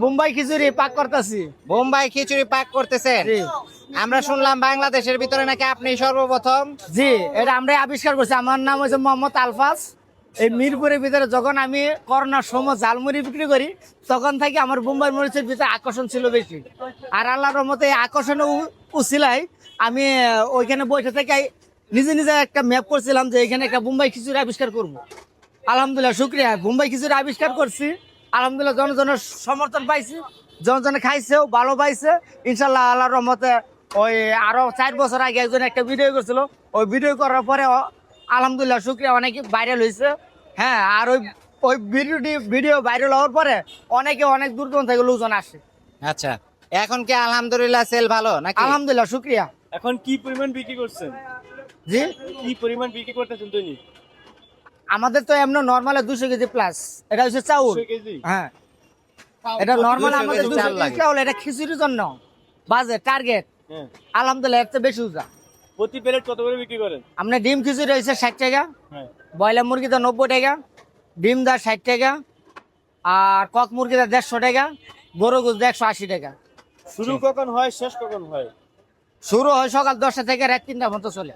বোম্বাই খিচুড়ি পাক করতেছি। বোম্বাই খিচুড়ি পাক করতেছেন? জি আমরা শুনলাম বাংলাদেশের ভিতরে নাকি আপনি সর্বপ্রথম। জি, এটা আমরা আবিষ্কার করছি। আমার নাম হচ্ছে মোহাম্মদ আলফাজ। এই মিরপুরের ভিতরে যখন আমি করোনার সময় ঝালমুড়ি বিক্রি করি, তখন থেকে আমার বোম্বাই মরিচের ভিতরে আকর্ষণ ছিল বেশি। আর আল্লাহর রহমতে এই আকর্ষণের উছিলায় আমি ওইখানে বসে থেকে নিজে নিজে একটা ম্যাপ করছিলাম যে এখানে একটা বোম্বাই খিচুড়ি আবিষ্কার করব। আলহামদুলিল্লাহ, শুক্রিয়া। বোম্বাই খিচুড়ি আবিষ্কার করছি, আলহামদুলিল্লাহ জনজনের সমর্থন পাইছি, জনজনে খাইছেও, ভালো পাইছে ইনশাল্লাহ আল্লাহর রহমতে। ওই আরো 4 বছর আগে একজন একটা ভিডিও করছিল, ওই ভিডিও করার পরে আলহামদুলিল্লাহ শুক্রিয়া অনেক ভাইরাল হয়েছে। হ্যাঁ, আর ওই ওই ভিডিও ভাইরাল হওয়ার পরে অনেক দূর দূরান্ত থেকে লোকজন আসে। আচ্ছা, এখন কি আলহামদুলিল্লাহ সেল ভালো নাকি? আলহামদুলিল্লাহ শুক্রিয়া। এখন কি পরিমাণ বিক্রি করছেন? জি, কি পরিমাণ বিক্রি করতেছেন দৈনিক? আমাদের তো এমন নর্মালে 200 কেজি প্লাস। এটা হচ্ছে চাউল। 200 কেজি? হ্যাঁ, এটা নর্মাল 200 আমাদের কেজি 200 চাল কেজি লাগে। চাউল। এটা খিচুড়ির জন্য বাজে টার্গেট হ্যাঁ। আলহামদুলিল্লাহ এর চেয়ে বেশি উজা। প্রতি প্লেট কত করে বিক্রি করেন? আপনার ডিম খিচুড়ি হয়েছে 60 টাকা, হ্যাঁ। ব্রয়লার মুরগিটা 90 টাকা, ডিম দা 60 টাকা, আর কক মুরগিটা 150 টাকা, গরু গোস 180 টাকা। শুরু কখন হয়, শেষ কখন হয়? শুরু হয় সকাল 10টা থেকে রাত 3টা পর্যন্ত চলে।